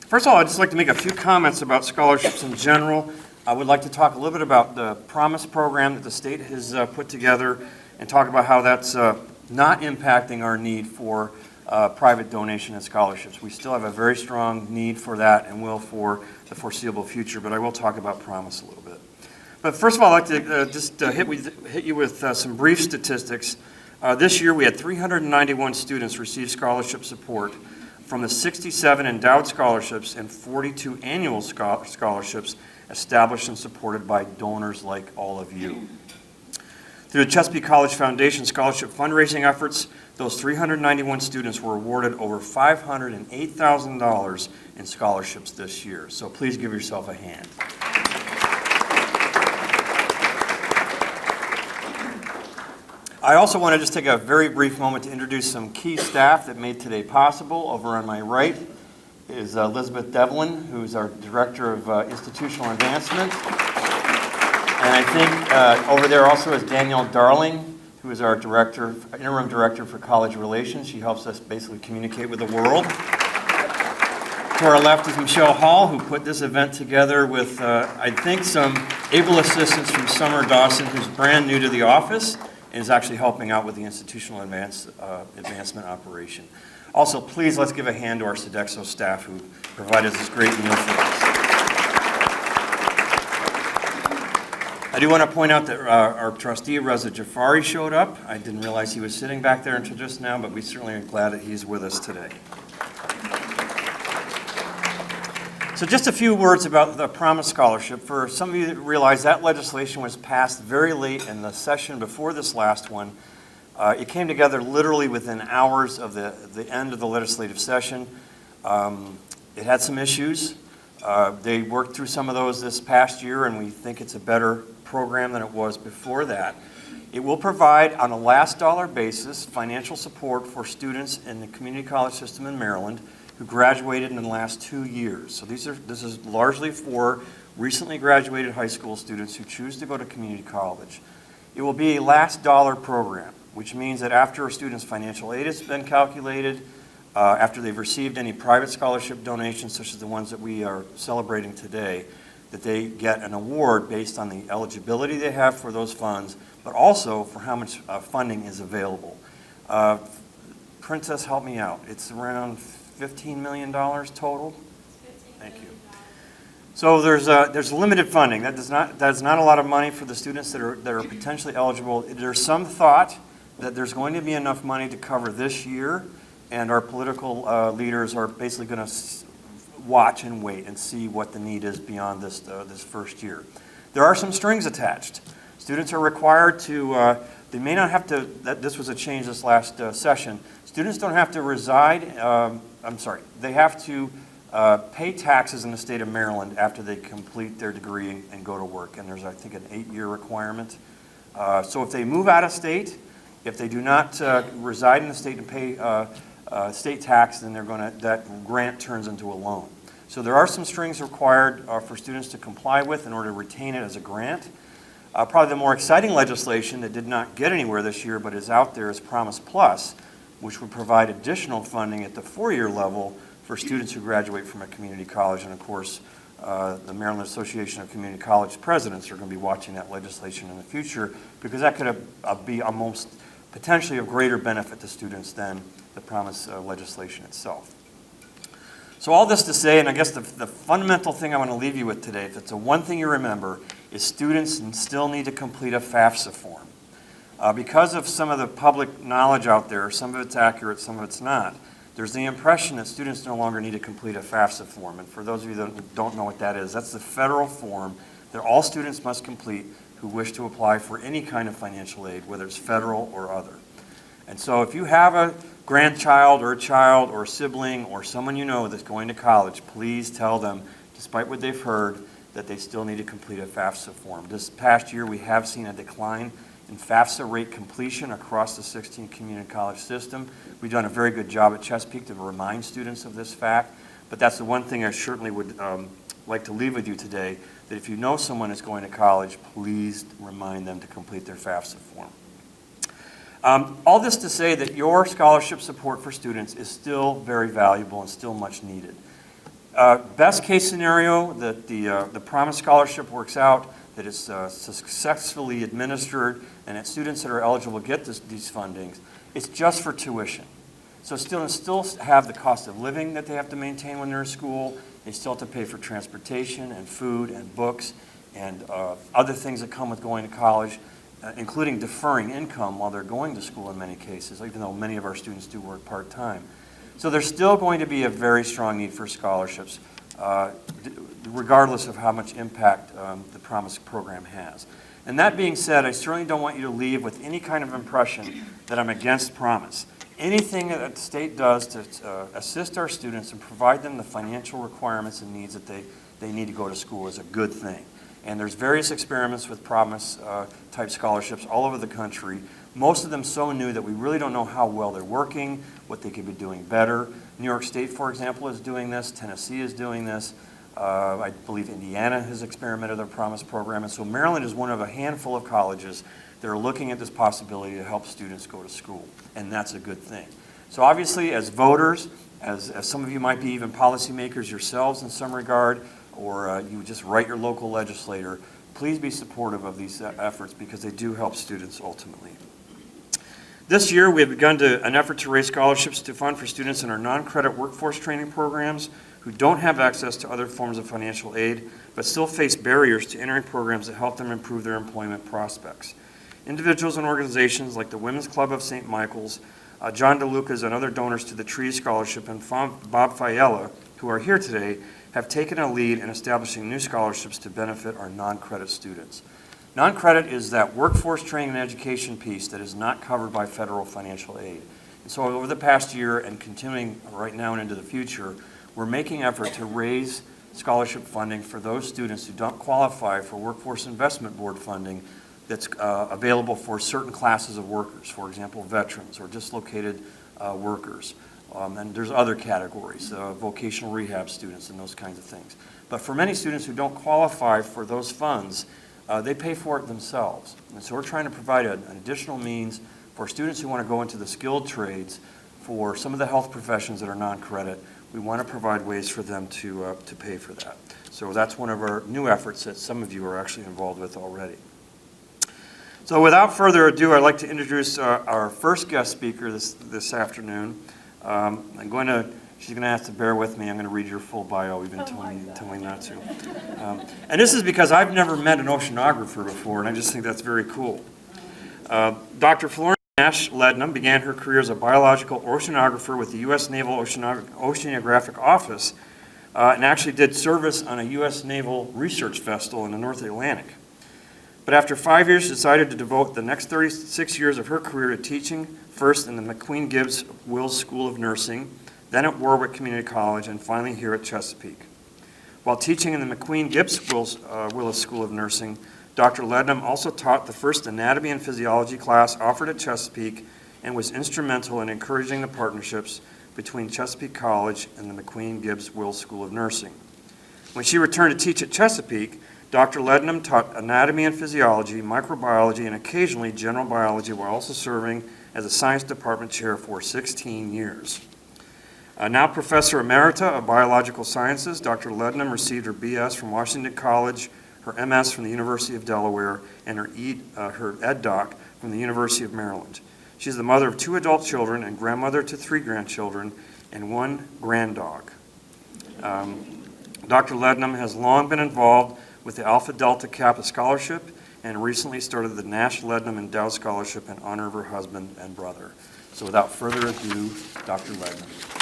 First of all, I'd just like to make a few comments about scholarships in general. I would like to talk a little bit about the Promise program that the state has put together and talk about how that's not impacting our need for private donation and scholarships. We still have a very strong need for that and will for the foreseeable future, but I will talk about Promise a little bit. But first of all, I'd like to just hit you with some brief statistics. This year we had 391 students receive scholarship support from the 67 endowed scholarships and 42 annual scholarships established and supported by donors like all of you. Through the Chesapeake College Foundation scholarship fundraising efforts, those 391 students were awarded over $508,000 in scholarships this year. So please give yourself a hand. I also want to just take a very brief moment to introduce some key staff that made today possible. Over on my right is Elizabeth Devlin, who's our Director of Institutional Advancement. And I think over there also is Danielle Darling, who is our Interim Director for College Relations. She helps us basically communicate with the world. To our left is Michelle Hall, who put this event together with, I think, some able assistance from Summer Dawson, who's brand new to the office and is actually helping out with the institutional advancement operation. Also, please let's give a hand to our Sodexo staff who provided this great meal for us. I do want to point out that our trustee, Reza Jafari, showed up. I didn't realize he was sitting back there until just now, but we certainly are glad that he's with us today. So just a few words about the Promise Scholarship. For some of you that realize that legislation was passed very late in the session before this last one. It came together literally within hours of the end of the legislative session. It had some issues. They worked through some of those this past year, and we think it's a better program than it was before that. It will provide, on a last dollar basis, financial support for students in the community college system in Maryland who graduated in the last 2 years. So this is largely for recently graduated high school students who choose to go to community college. It will be a last dollar program, which means that after a student's financial aid has been calculated, after they've received any private scholarship donations, such as the ones that we are celebrating today, that they get an award based on the eligibility they have for those funds, but also for how much funding is available. Princess, help me out. It's around $15 million total? Thank you. So there's limited funding. That is not a lot of money for the students that are potentially eligible. There's some thought that there's going to be enough money to cover this year, and our political leaders are basically going to watch and wait and see what the need is beyond this first year. There are some strings attached. Students are required to, they may not have to, this was a change this last session, students don't have to reside, they have to pay taxes in the state of Maryland after they complete their degree and go to work, and there's, I think, an 8-year requirement. So if they move out of state, if they do not reside in the state and pay state tax, then that grant turns into a loan. So there are some strings required for students to comply with in order to retain it as a grant. Probably the more exciting legislation that did not get anywhere this year but is out there is Promise Plus, which would provide additional funding at the 4-year level for students who graduate from a community college. And of course, the Maryland Association of Community College Presidents are going to be watching that legislation in the future, because that could be almost potentially of greater benefit to students than the Promise legislation itself. So all this to say, and I guess the fundamental thing I want to leave you with today, if it's the one thing you remember, is students still need to complete a FAFSA form. Because of some of the public knowledge out there, some of it's accurate, some of it's not, there's the impression that students no longer need to complete a FAFSA form. And for those of you that don't know what that is, that's the federal form that all students must complete who wish to apply for any kind of financial aid, whether it's federal or other. And so if you have a grandchild or a child or a sibling or someone you know that's going to college, please tell them, despite what they've heard, that they still need to complete a FAFSA form. This past year we have seen a decline in FAFSA rate completion across the 16 community college system. We've done a very good job at Chesapeake to remind students of this fact, but that's the one thing I certainly would like to leave with you today, that if you know someone is going to college, please remind them to complete their FAFSA form. All this to say that your scholarship support for students is still very valuable and still much needed. Best case scenario, that the Promise Scholarship works out, that it's successfully administered, and that students that are eligible get these fundings, it's just for tuition. So students still have the cost of living that they have to maintain when they're in school. They still have to pay for transportation and food and books and other things that come with going to college, including deferring income while they're going to school in many cases, even though many of our students do work part-time. So there's still going to be a very strong need for scholarships, regardless of how much impact the Promise program has. And that being said, I certainly don't want you to leave with any kind of impression that I'm against Promise. Anything that the state does to assist our students and provide them the financial requirements and needs that they need to go to school is a good thing. And there's various experiments with Promise type scholarships all over the country. Most of them so new that we really don't know how well they're working, what they could be doing better. New York State, for example, is doing this. Tennessee is doing this. I believe Indiana has experimented with their Promise program. And so Maryland is one of a handful of colleges that are looking at this possibility to help students go to school. And that's a good thing. So obviously, as voters, as some of you might be even policymakers yourselves in some regard, or you just write your local legislator, please be supportive of these efforts because they do help students ultimately. This year, we have begun an effort to raise scholarships to fund for students in our non-credit workforce training programs who don't have access to other forms of financial aid, but still face barriers to entering programs that help them improve their employment prospects. Individuals and organizations like the Women's Club of St. Michael's, John DeLucas and other donors to the TREES Scholarship, and Bob Fiella, who are here today, have taken a lead in establishing new scholarships to benefit our non-credit students. Non-credit is that workforce training and education piece that is not covered by federal financial aid. And so over the past year and continuing right now and into the future, we're making effort to raise scholarship funding for those students who don't qualify for Workforce Investment Board funding that's available for certain classes of workers, for example, veterans or dislocated workers. And there's other categories, vocational rehab students and those kinds of things. But for many students who don't qualify for those funds, they pay for it themselves. And so we're trying to provide an additional means for students who want to go into the skilled trades, for some of the health professions that are non-credit. We want to provide ways for them to pay for that. So that's one of our new efforts that some of you are actually involved with already. So without further ado, I'd like to introduce our first guest speaker this afternoon. She's going to have to bear with me. I'm going to read your full bio. We've been telling not to. And this is because I've never met an oceanographer before, and I just think that's very cool. Dr. Florence Nash Lednum began her career as a biological oceanographer with the U.S. Naval Oceanographic Office and actually did service on a U.S. Naval research vessel in the North Atlantic. But after 5 years, she decided to devote the next 36 years of her career to teaching, first in the McQueen-Gibbs-Wills School of Nursing, then at Community College, and finally here at Chesapeake. While teaching in the McQueen-Gibbs-Wills School of Nursing, Dr. Lednum also taught the first anatomy and physiology class offered at Chesapeake and was instrumental in encouraging the partnerships between Chesapeake College and the McQueen-Gibbs-Wills School of Nursing. When she returned to teach at Chesapeake, Dr. Lednum taught anatomy and physiology, microbiology, and occasionally general biology while also serving as a science department chair for 16 years. Now Professor Emerita of Biological Sciences, Dr. Lednum received her BS from Washington College, her MS from the University of Delaware, and her EdDoc from the University of Maryland. She's the mother of 2 adult children and grandmother to 3 grandchildren and 1 granddog. Dr. Lednum has long been involved with the Alpha Delta Kappa Scholarship and recently started the Nash Lednum Endowed Scholarship in honor of her husband and brother. So without further ado, Dr. Lednum.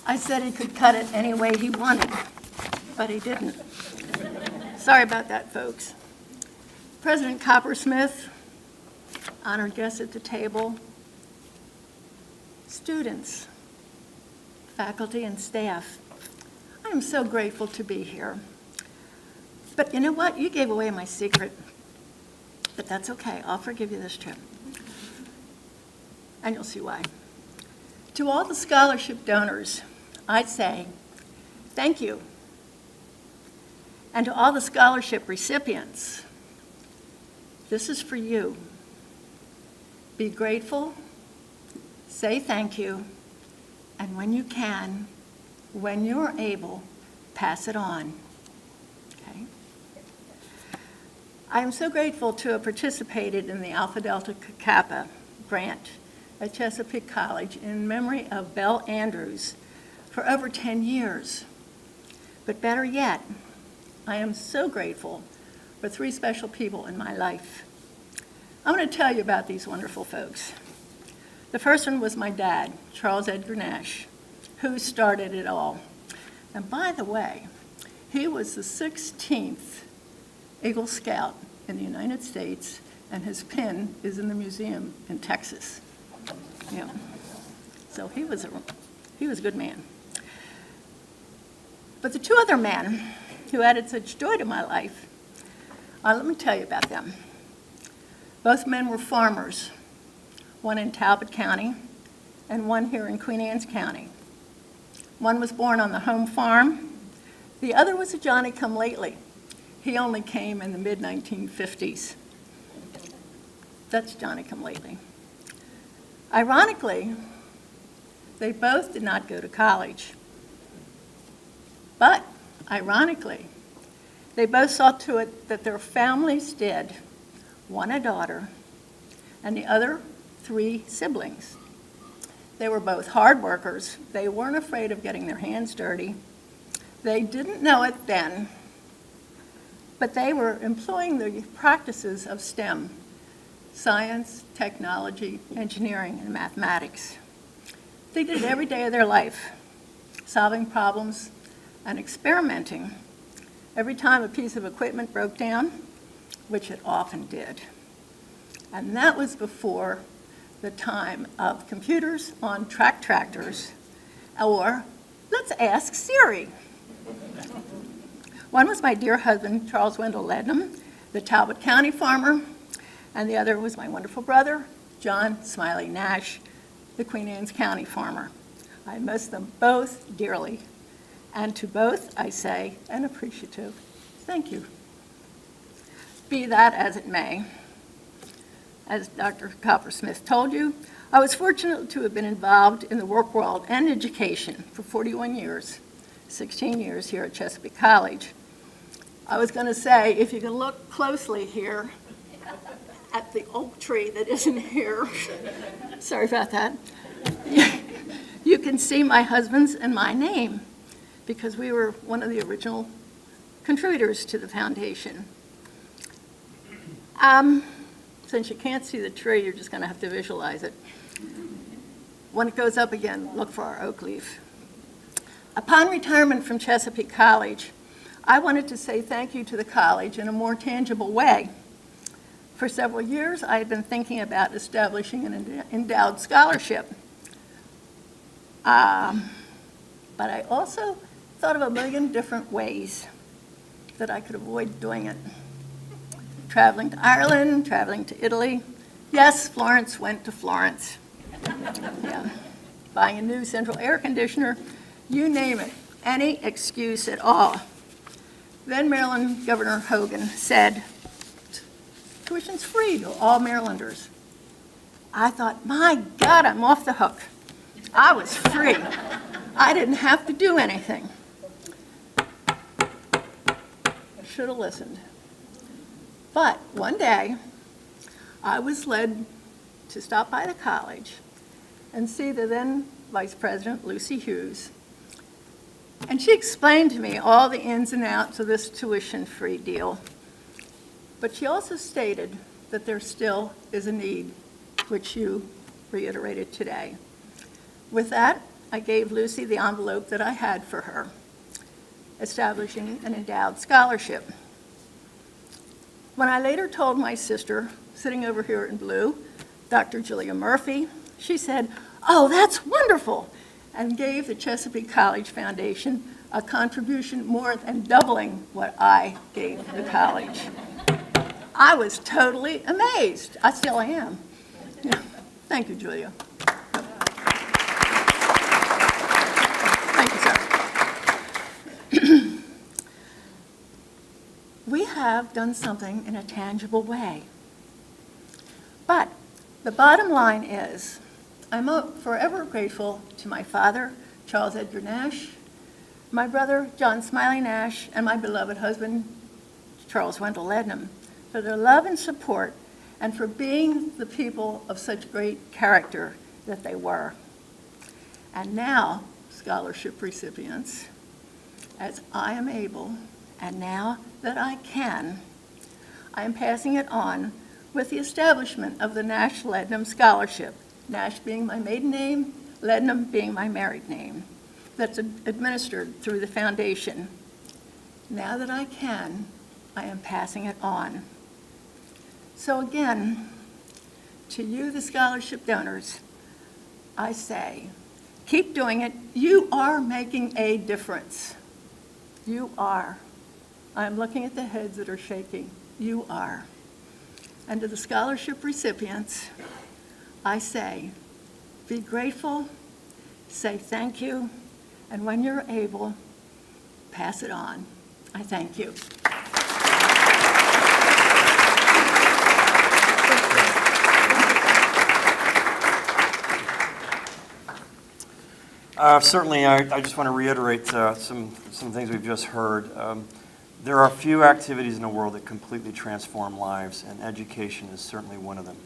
I said he could cut it any way he wanted, but he didn't. Sorry about that, folks. President Coppersmith, honored guests at the table, students, faculty, and staff. I am so grateful to be here. But you know what? You gave away my secret. But that's okay. I'll forgive you this trip. And you'll see why. To all the scholarship donors, I'd say thank you. And to all the scholarship recipients, This is for you. Be grateful, say thank you, and when you can, when you're able, pass it on. Okay? I am so grateful to have participated in the Alpha Delta Kappa grant at Chesapeake College in memory of Belle Andrews for over 10 years. But better yet, I am so grateful for 3 special people in my life. I'm going to tell you about these wonderful folks. The first one was my dad, Charles Edgar Nash, who started it all. And by the way, he was the 16th Eagle Scout in the United States, and his pin is in the museum in Texas. Yeah. So he was a good man. But the 2 other men who added such joy to my life, let me tell you about them. Both men were farmers, one in Talbot County and one here in Queen Anne's County. One was born on the home farm. The other was a Johnny-come-lately. He only came in the mid-1950s. That's Johnny-come-lately. Ironically, they both did not go to college. But, ironically, they both saw to it that their families did. One a daughter, and the other 3 siblings. They were both hard workers. They weren't afraid of getting their hands dirty. They didn't know it then, but they were employing the practices of STEM, science, technology, engineering, and mathematics. They did it every day of their life, solving problems and experimenting every time a piece of equipment broke down, which it often did. And that was before the time of computers on track tractors, or let's ask Siri. One was my dear husband, Charles Wendell Lednam, the Talbot County farmer, and the other was my wonderful brother, John Smiley Nash, the Queen Anne's County farmer. I miss them both dearly, and to both I say an appreciative thank you. Be that as it may, as Dr. Coppersmith told you, I was fortunate to have been involved in the work world and education for 41 years, 16 years here at Chesapeake College. I was going to say, if you can look closely here at the oak tree that isn't here, sorry about that, you can see my husband's and my name, because we were one of the original contributors to the foundation. Since you can't see the tree, you're just going to have to visualize it. When it goes up again, look for our oak leaf. Upon retirement from Chesapeake College, I wanted to say thank you to the college in a more tangible way. For several years, I had been thinking about establishing an endowed scholarship. But I also thought of a million different ways that I could avoid doing it. Traveling to Ireland, traveling to Italy. Yes, Florence went to Florence. Yeah. Buying a new central air conditioner, you name it, any excuse at all. Then Maryland Governor Hogan said, tuition's free to all Marylanders. I thought, my God, I'm off the hook. I was free. I didn't have to do anything. Should have listened. But one day, I was led to stop by the college and see the then Vice President, Lucy Hughes. And she explained to me all the ins and outs of this tuition-free deal. But she also stated that there still is a need, which you reiterated today. With that, I gave Lucy the envelope that I had for her, establishing an endowed scholarship. When I later told my sister, sitting over here in blue, Dr. Julia Murphy, she said, "Oh, that's wonderful," and gave the Chesapeake College Foundation a contribution more than doubling what I gave the college. I was totally amazed. I still am. Yeah. Thank you, Julia. Thank you, sir. We have done something in a tangible way. But the bottom line is, I'm forever grateful to my father, Charles Edgar Nash, my brother, John Smiley Nash, and my beloved husband, Charles Wendell Lednam, for their love and support and for being the people of such great character that they were. And now, scholarship recipients, as I am able, and now that I can, I am passing it on with the establishment of the Nash Lednam Scholarship, Nash being my maiden name, Lednam being my married name, that's administered through the foundation. Now that I can, I am passing it on. So again, to you, the scholarship donors, I say, keep doing it. You are making a difference. You are. I'm looking at the heads that are shaking. You are. And to the scholarship recipients, I say, be grateful, say thank you, and when you're able, pass it on. I thank you. Certainly, I just want to reiterate some things we've just heard. There are few activities in the world that completely transform lives, and education is certainly one of them.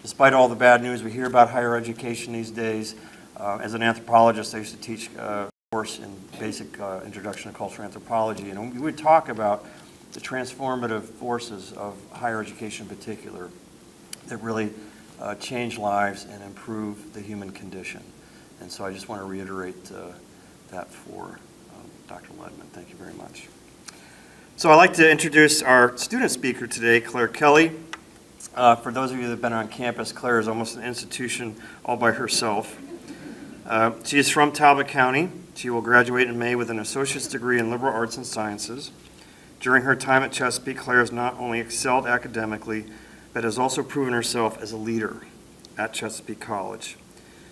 Despite all the bad news we hear about higher education these days, as an anthropologist, I used to teach a course in basic introduction to cultural anthropology, and we would talk about the transformative forces of higher education in particular that really change lives and improve the human condition. And so I just want to reiterate that for Dr. Ledman. Thank you very much. So I'd like to introduce our student speaker today, Claire Kelly. For those of you that have been on campus, Claire is almost an institution all by herself. She is from Talbot County. She will graduate in May with an associate's degree in liberal arts and sciences. During her time at Chesapeake, Claire has not only excelled academically, but has also proven herself as a leader at Chesapeake College.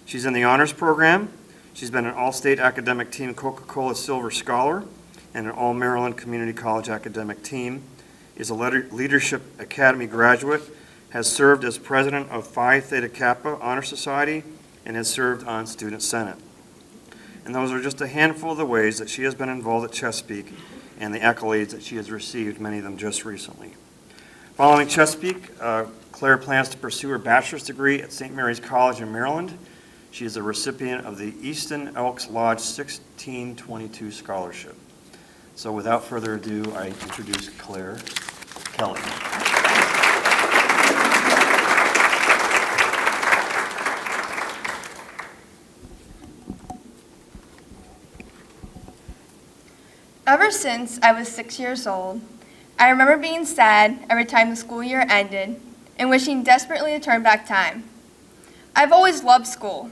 She's in the honors program. She's been an all-state academic team Coca-Cola Silver Scholar and an all-Maryland Community College academic team, is a Leadership Academy graduate, has served as president of Phi Theta Kappa Honor Society, and has served on Student Senate. And those are just a handful of the ways that she has been involved at Chesapeake and the accolades that she has received, many of them just recently. Following Chesapeake, Claire plans to pursue her bachelor's degree at St. Mary's College in Maryland. She is a recipient of the Easton Elks Lodge 1622 Scholarship. So without further ado, I introduce Claire Kelly. Ever since I was 6 years old, I remember being sad every time the school year ended and wishing desperately to turn back time. I've always loved school.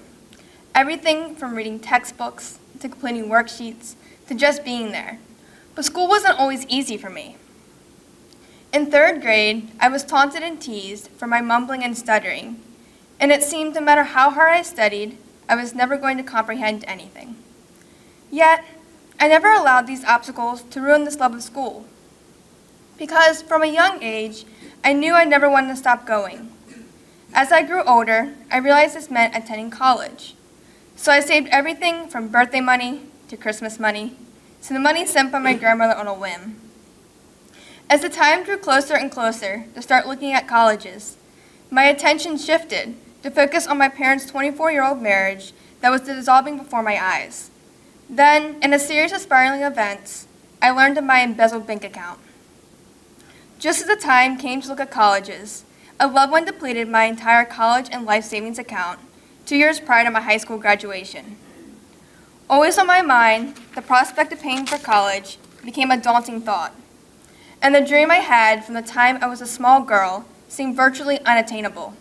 Everything from reading textbooks to completing worksheets to just being there. But school wasn't always easy for me. In 3rd grade, I was taunted and teased for my mumbling and stuttering, and it seemed no matter how hard I studied, I was never going to comprehend anything. Yet, I never allowed these obstacles to ruin this love of school. Because from a young age, I knew I never wanted to stop going. As I grew older, I realized this meant attending college. So I saved everything from birthday money to Christmas money to the money sent by my grandmother on a whim. As the time drew closer and closer to start looking at colleges, my attention shifted to focus on my parents' 24-year-old marriage that was dissolving before my eyes. Then, in a series of spiraling events, I learned of my embezzled bank account. Just as the time came to look at colleges, a loved one depleted my entire college and life savings account 2 years prior to my high school graduation. Always on my mind, the prospect of paying for college became a daunting thought, and the dream I had from the time I was a small girl seemed virtually unattainable.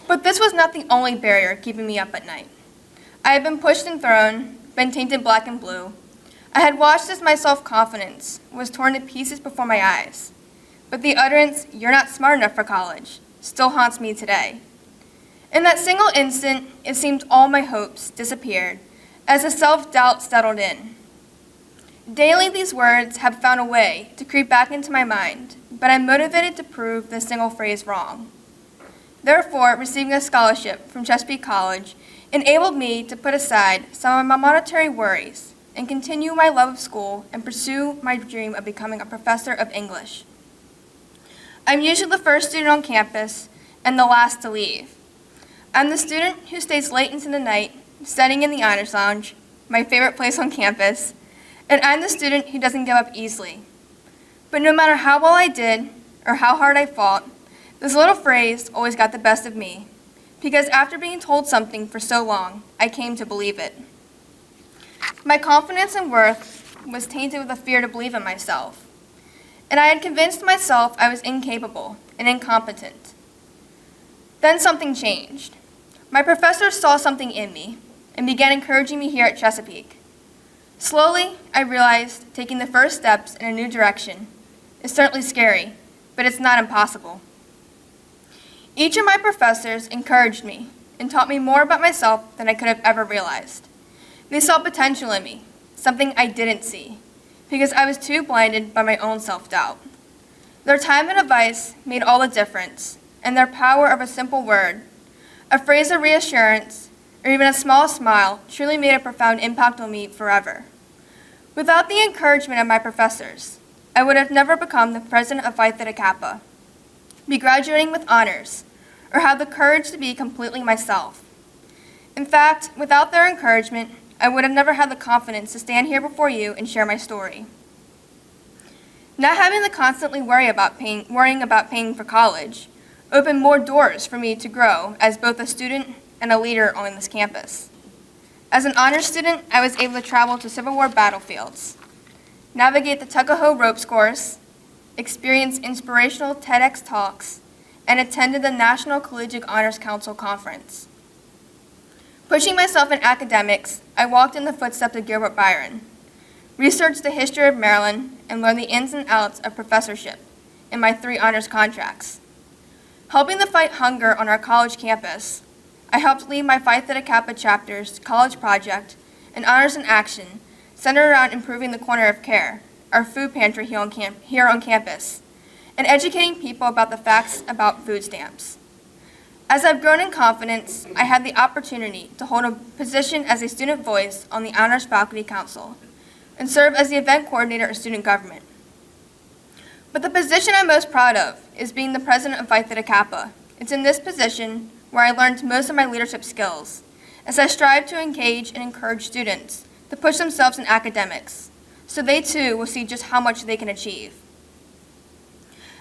But this was not the only barrier keeping me up at night. I had been pushed and thrown, been tainted black and blue. I had watched as my self-confidence was torn to pieces before my eyes. But the utterance, "You're not smart enough for college," still haunts me today. In that single instant, it seemed all my hopes disappeared as the self-doubt settled in. Daily, these words have found a way to creep back into my mind, but I'm motivated to prove this single phrase wrong. Therefore, receiving a scholarship from Chesapeake College enabled me to put aside some of my monetary worries and continue my love of school and pursue my dream of becoming a professor of English. I'm usually the first student on campus and the last to leave. I'm the student who stays late into the night, studying in the Honors Lounge, my favorite place on campus, and I'm the student who doesn't give up easily. But no matter how well I did or how hard I fought, this little phrase always got the best of me, because after being told something for so long, I came to believe it. My confidence and worth was tainted with a fear to believe in myself, and I had convinced myself I was incapable and incompetent. Then something changed. My professors saw something in me and began encouraging me here at Chesapeake. Slowly, I realized taking the first steps in a new direction is certainly scary, but it's not impossible. Each of my professors encouraged me and taught me more about myself than I could have ever realized. They saw potential in me, something I didn't see, because I was too blinded by my own self-doubt. Their time and advice made all the difference, and their power of a simple word, a phrase of reassurance, or even a small smile truly made a profound impact on me forever. Without the encouragement of my professors, I would have never become the president of Phi Theta Kappa, be graduating with honors, or have the courage to be completely myself. In fact, without their encouragement, I would have never had the confidence to stand here before you and share my story. Not having to constantly worrying about paying for college opened more doors for me to grow as both a student and a leader on this campus. As an honors student, I was able to travel to Civil War battlefields, navigate the Tuckahoe ropes course, experience inspirational TEDx talks, and attended the National Collegiate Honors Council Conference. Pushing myself in academics, I walked in the footsteps of Gilbert Byron, researched the history of Maryland, and learned the ins and outs of professorship in my 3 honors contracts. Helping to fight hunger on our college campus, I helped lead my Phi Theta Kappa chapter's college project, an Honors in Action, centered around improving the corner of care, our food pantry here on campus, and educating people about the facts about food stamps. As I've grown in confidence, I had the opportunity to hold a position as a student voice on the Honors Faculty Council and serve as the event coordinator of student government. But the position I'm most proud of is being the president of Phi Theta Kappa. It's in this position where I learned most of my leadership skills, as I strive to engage and encourage students to push themselves in academics, so they too will see just how much they can achieve.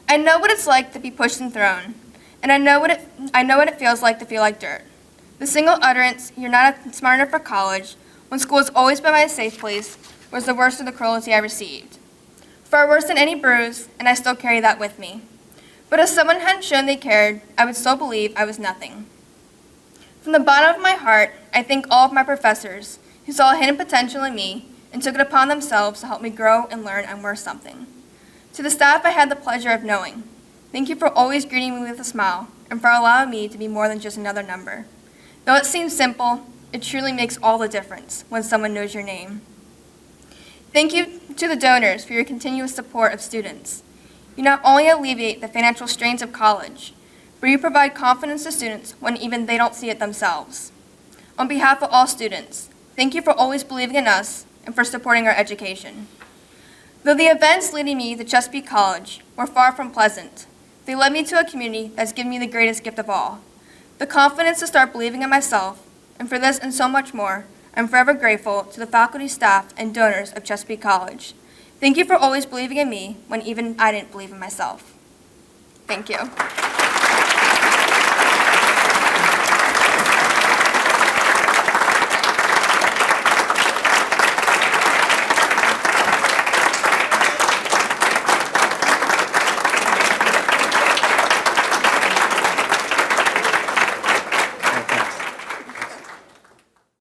I know what it's like to be pushed and thrown, and I know what it feels like to feel like dirt. The single utterance, "You're not smart enough for college," when school has always been my safe place, was the worst of the cruelty I received. Far worse than any bruise, and I still carry that with me. But if someone hadn't shown they cared, I would still believe I was nothing. From the bottom of my heart, I thank all of my professors who saw a hidden potential in me and took it upon themselves to help me grow and learn I'm worth something. To the staff I had the pleasure of knowing, thank you for always greeting me with a smile and for allowing me to be more than just another number. Though it seems simple, it truly makes all the difference when someone knows your name. Thank you to the donors for your continuous support of students. You not only alleviate the financial strains of college, but you provide confidence to students when even they don't see it themselves. On behalf of all students, thank you for always believing in us and for supporting our education. Though the events leading me to Chesapeake College were far from pleasant, they led me to a community that's given me the greatest gift of all, the confidence to start believing in myself, and for this and so much more, I'm forever grateful to the faculty, staff, and donors of Chesapeake College. Thank you for always believing in me when even I didn't believe in myself. Thank you.